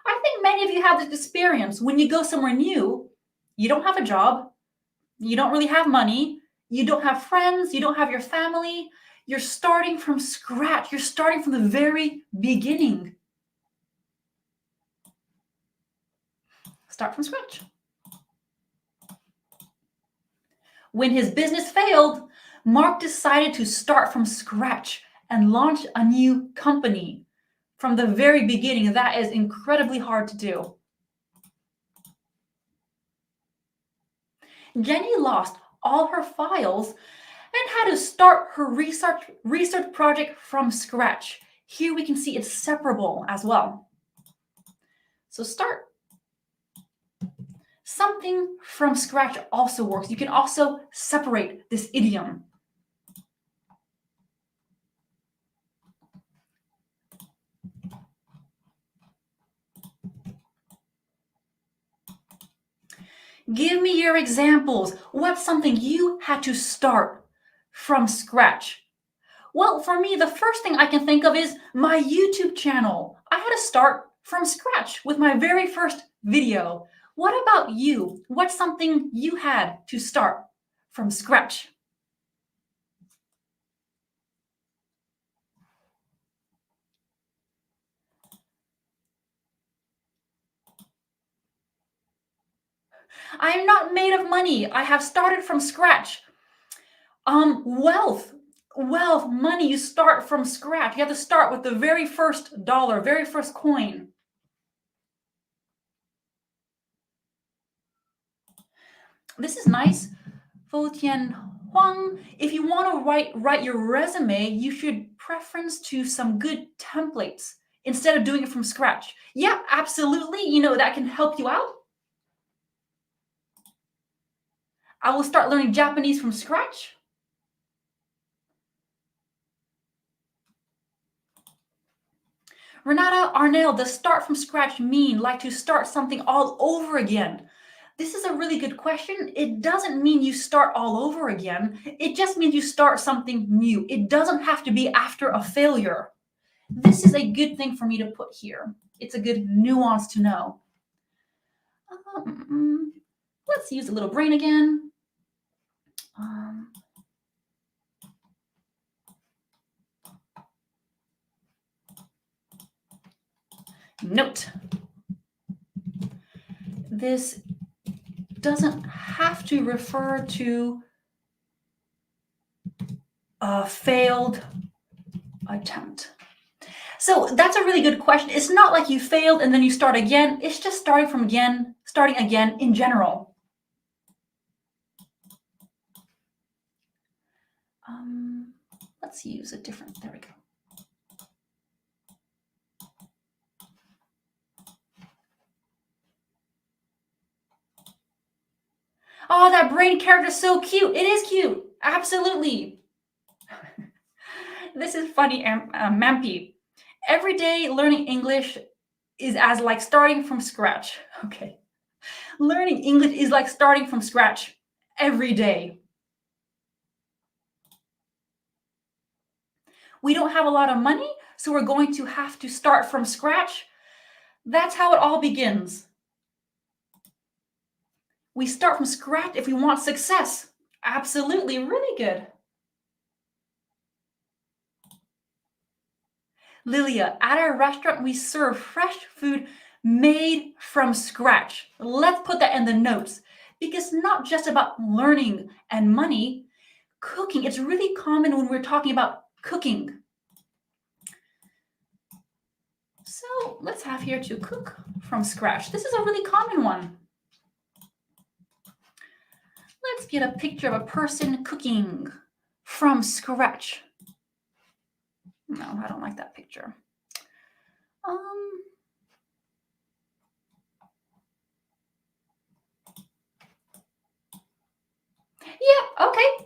I think many of you have this experience. When you go somewhere new, you don't have a job, you don't really have money, you don't have friends, you don't have your family. You're starting from scratch. You're starting from the very beginning. Start from scratch. When his business failed, Mark decided to start from scratch and launch a new company from the very beginning. That is incredibly hard to do. Jenny lost all her files and had to start her research project from scratch. Here we can see it's separable as well. So start. Something from scratch also works. You can also separate this idiom. Give me your examples. What's something you had to start from scratch? Well, for me, the first thing I can think of is my YouTube channel. I had to start from scratch with my very first video. What about you? What's something you had to start from scratch? I am not made of money. I have started from scratch. Wealth, money, you start from scratch. You have to start with the very first dollar, very first coin. This is nice. Fu Tian Huang. If you want to write your resume, you should preference to some good templates instead of doing it from scratch. Yeah, absolutely. That can help you out. I will start learning Japanese from scratch. Renata Arnel, does start from scratch mean like to start something all over again? This is a really good question. It doesn't mean you start all over again. It just means you start something new. It doesn't have to be after a failure. This is a good thing for me to put here. It's a good nuance to know. Let's use a little brain again. Note. This doesn't have to refer to a failed attempt. So that's a really good question. It's not like you failed and then you start again. It's just starting again in general. Let's use a different, there we go. Oh, that brain character is so cute. It is cute. Absolutely. This is funny, Mampi. Every day learning English is as like starting from scratch. Okay. Learning English is like starting from scratch every day. We don't have a lot of money, so we're going to have to start from scratch. That's how it all begins. We start from scratch if we want success. Absolutely, really good. Lilia, at our restaurant, we serve fresh food made from scratch. Let's put that in the notes because it's not just about learning and money. Cooking, it's really common when we're talking about cooking. So let's have here to cook from scratch. This is a really common one. Let's get a picture of a person cooking from scratch. No, I don't like that picture. Yeah, okay.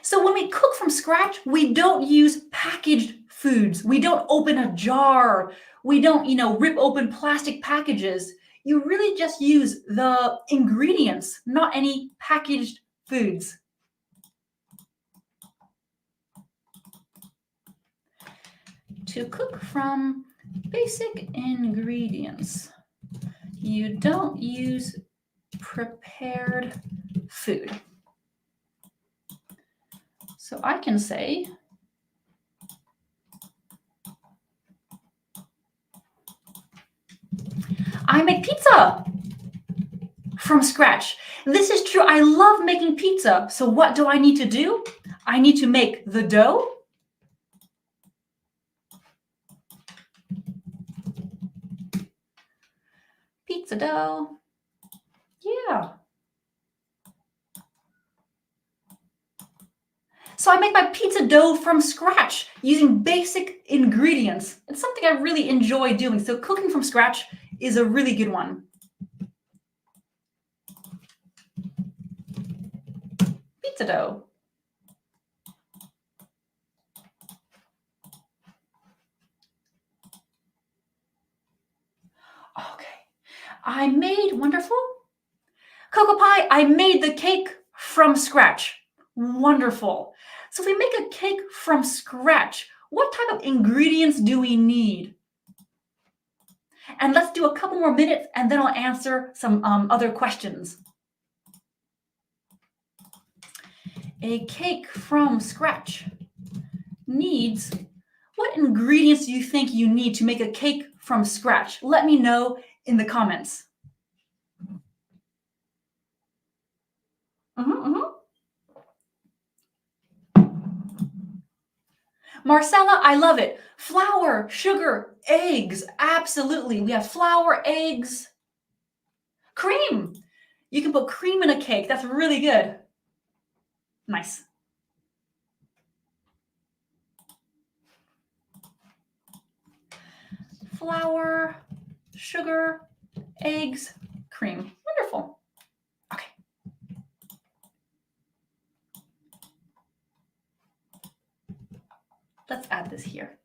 So when we cook from scratch, we don't use packaged foods. We don't open a jar. We don't, rip open plastic packages. You really just use the ingredients, not any packaged foods. To cook from basic ingredients, you don't use prepared food. So I can say, I make pizza from scratch. This is true. I love making pizza. So what do I need to do? I need to make the dough. Pizza dough. Yeah. So I make my pizza dough from scratch using basic ingredients. It's something I really enjoy doing. So cooking from scratch is a really good one. Pizza dough. Okay. I made wonderful. Cocoa pie, I made the cake from scratch. Wonderful. So if we make a cake from scratch, what type of ingredients do we need? And let's do a couple more minutes and then I'll answer some other questions. A cake from scratch needs, what ingredients do you think you need to make a cake from scratch? Let me know in the comments. Marcella, I love it. Flour, sugar, eggs. Absolutely. We have flour, eggs, cream. You can put cream in a cake. That's really good. Nice. Flour, sugar, eggs, cream. Wonderful. Okay. Let's add this here.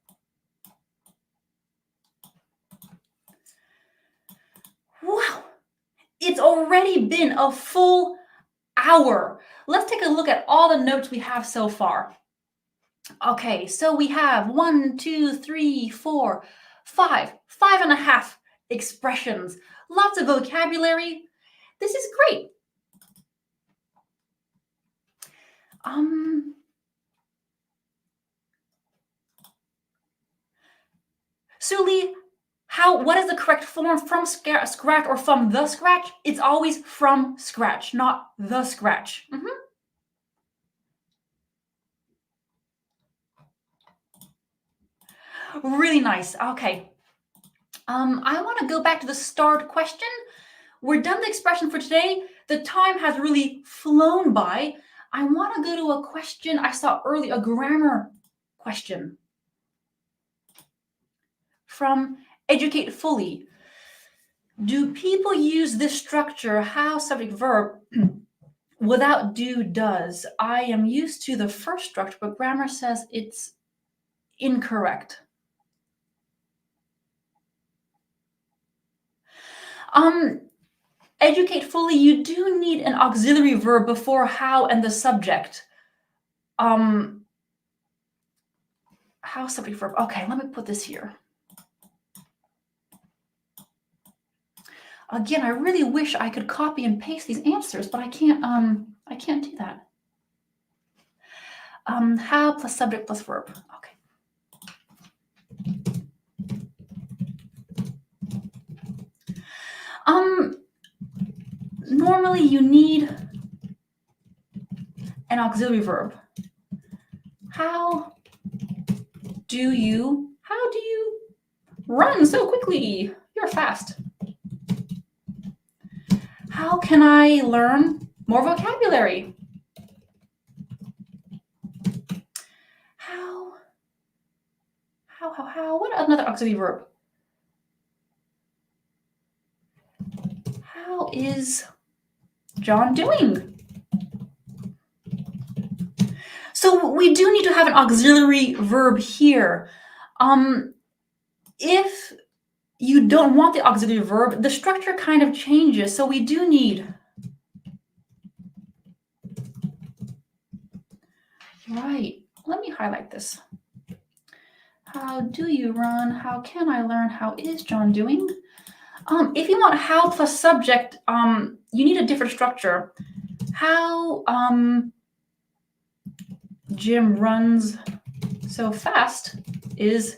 Wow. It's already been a full hour. Let's take a look at all the notes we have so far. Okay, so we have 1, 2, 3, 4, 5, 5.5 expressions. Lots of vocabulary. This is great. Suli, what is the correct form? From scratch or from the scratch? It's always from scratch, not the scratch. Really nice. Okay. I want to go back to the start question. We're done the expression for today. The time has really flown by. I want to go to a question I saw earlier, a grammar question from Educate Fully. Do people use this structure, how, subject, verb, without do, does? I am used to the first structure, but grammar says it's incorrect. Educate Fully, you do need an auxiliary verb before how and the subject. How, subject, verb. Okay, let me put this here. Again, I really wish I could copy and paste these answers, but I can't do that. How plus subject plus verb. Okay. Normally you need an auxiliary verb. How do you run so quickly? You're fast. How can I learn more vocabulary? How? What another auxiliary verb? How is John doing? So we do need to have an auxiliary verb here. If you don't want the auxiliary verb, the structure kind of changes. So we do need, right, let me highlight this. How do you run? How can I learn? How is John doing? If you want how plus subject, you need a different structure. How Jim runs so fast is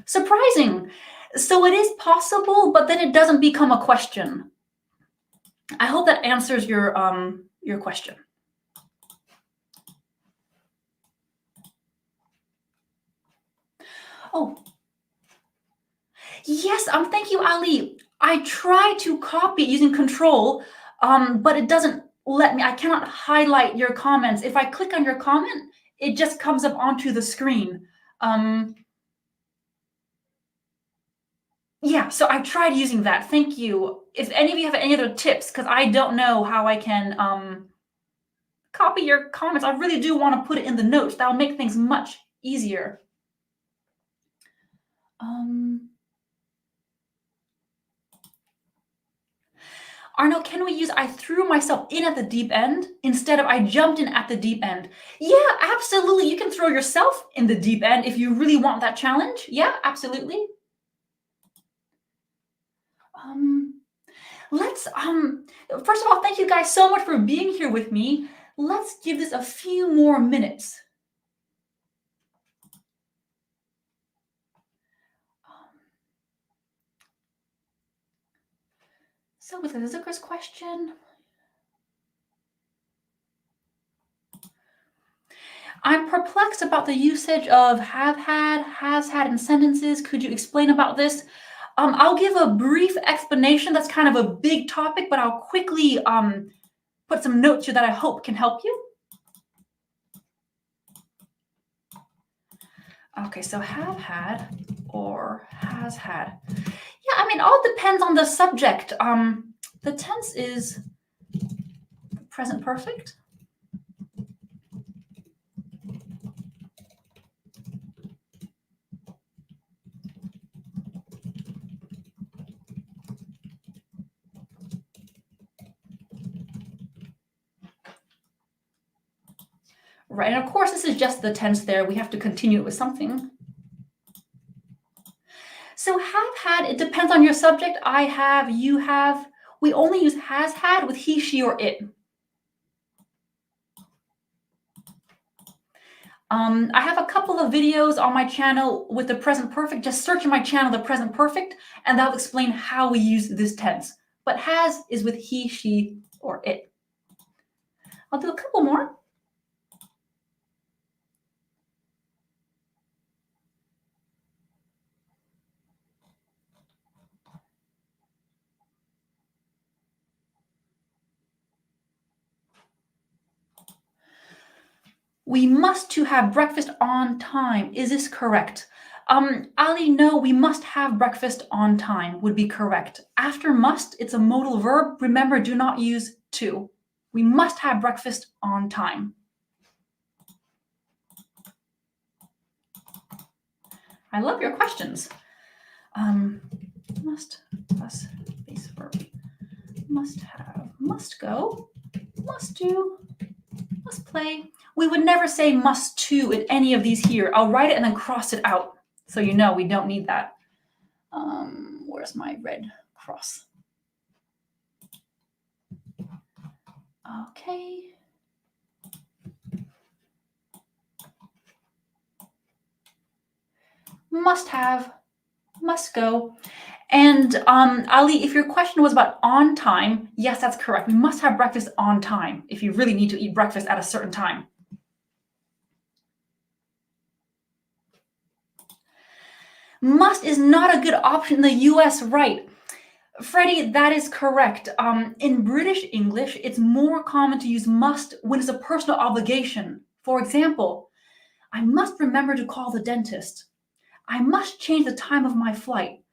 surprising. So it is possible, but then it doesn't become a question. I hope that answers your question. Oh, yes. Thank you, Ali. I try to copy it using control, but it doesn't let me. I cannot highlight your comments. If I click on your comment, it just comes up onto the screen. Yeah, so I've tried using that. Thank you. If any of you have any other tips, because I don't know how I can copy your comments. I really do want to put it in the notes. That'll make things much easier. Arnel, can we use I threw myself in at the deep end instead of I jumped in at the deep end? Yeah, absolutely. You can throw yourself in the deep end if you really want that challenge. Yeah, absolutely. Let's first of all, thank you guys so much for being here with me. Let's give this a few more minutes. So with the Zucker's question, I'm perplexed about the usage of have had, has had in sentences. Could you explain about this? I'll give a brief explanation. That's kind of a big topic, but I'll quickly put some notes here that I hope can help you. Okay, so have had or has had. Yeah, I mean, all depends on the subject. The tense is present perfect. Right, and of course, this is just the tense there. We have to continue it with something. So have had, it depends on your subject. I have, you have. We only use has had with he, she, or it. I have a couple of videos on my channel with the present perfect. Just search in my channel, the present perfect, and that'll explain how we use this tense. But has is with he, she, or it. I'll do a couple more. We must to have breakfast on time. Is this correct? Ali, no, we must have breakfast on time would be correct. After must, it's a modal verb. Remember, do not use to. We must have breakfast on time. I love your questions. Must plus base verb. Must have, must go, must do, must play. We would never say must to in any of these here. I'll write it and then cross it out. So you know we don't need that. Where's my red cross? Okay. Must have, must go. And Ali, if your question was about on time, yes, that's correct. We must have breakfast on time if you really need to eat breakfast at a certain time. Must is not a good option in the US, right? Freddie, that is correct. In British English, it's more common to use must when it's a personal obligation. For example, I must remember to call the dentist. I must change the time of my flight.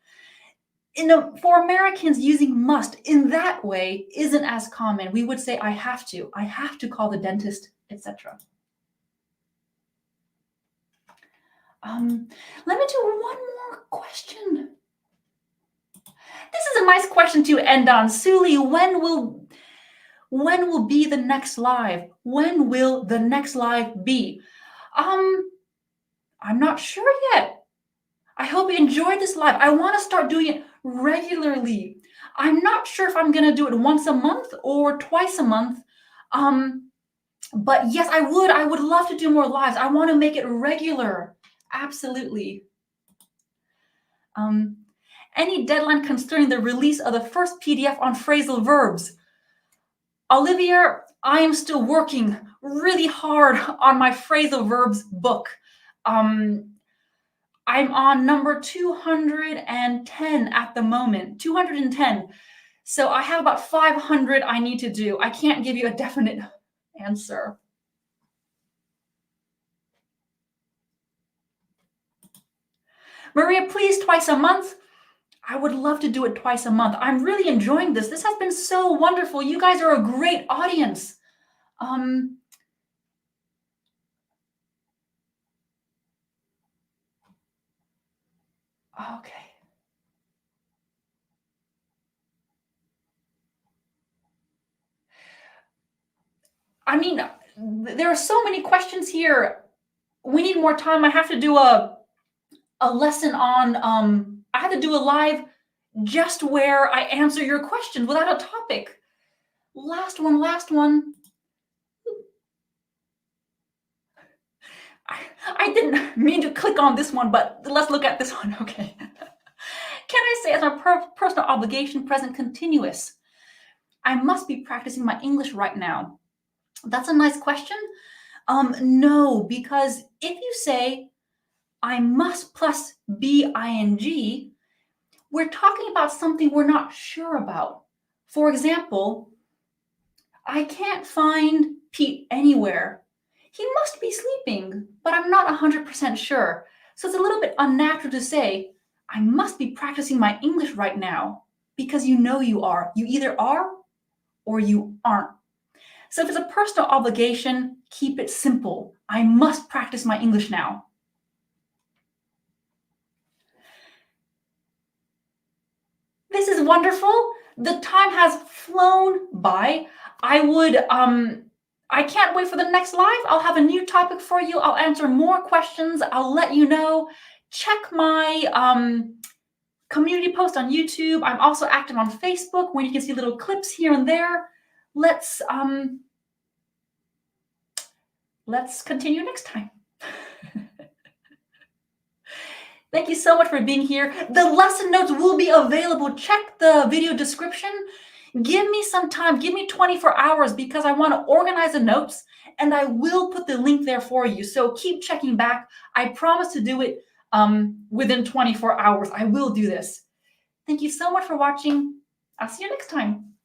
For Americans, using must in that way isn't as common. We would say I have to call the dentist, etc. Let me do one more question. This is a nice question to end on. Suli, when will be the next live? When will the next live be? I'm not sure yet. I hope you enjoyed this live. I want to start doing it regularly. I'm not sure if I'm going to do it once a month or twice a month. But yes, I would love to do more lives. I want to make it regular. Absolutely. Any deadline concerning the release of the first PDF on phrasal verbs? Olivia, I am still working really hard on my phrasal verbs book. I'm on number 210 at the moment, 210. So I have about 500 I need to do. I can't give you a definite answer. Maria, please, twice a month. I would love to do it twice a month. I'm really enjoying this. This has been so wonderful. You guys are a great audience. Okay. I mean, there are so many questions here. We need more time. I have to do a lesson on, I have to do a live just where I answer your questions without a topic. Last one. I didn't mean to click on this one, but let's look at this one. Okay. Can I say as my personal obligation, present continuous? I must be practicing my English right now. That's a nice question. No, because if you say I must plus BING, we're talking about something we're not sure about. For example, I can't find Pete anywhere. He must be sleeping, but I'm not 100% sure. So it's a little bit unnatural to say, I must be practicing my English right now, because you know you are. You either are or you aren't. So if it's a personal obligation, keep it simple. I must practice my English now. This is wonderful. The time has flown by. I can't wait for the next live. I'll have a new topic for you. I'll answer more questions. I'll let you know. Check my community post on YouTube. I'm also active on Facebook where you can see little clips here and there. Let's continue next time. Thank you so much for being here. The lesson notes will be available. Check the video description. Give me some time. Give me 24 hours because I want to organize the notes and I will put the link there for you. So keep checking back. I promise to do it within 24 hours. I will do this. Thank you so much for watching. I'll see you next time.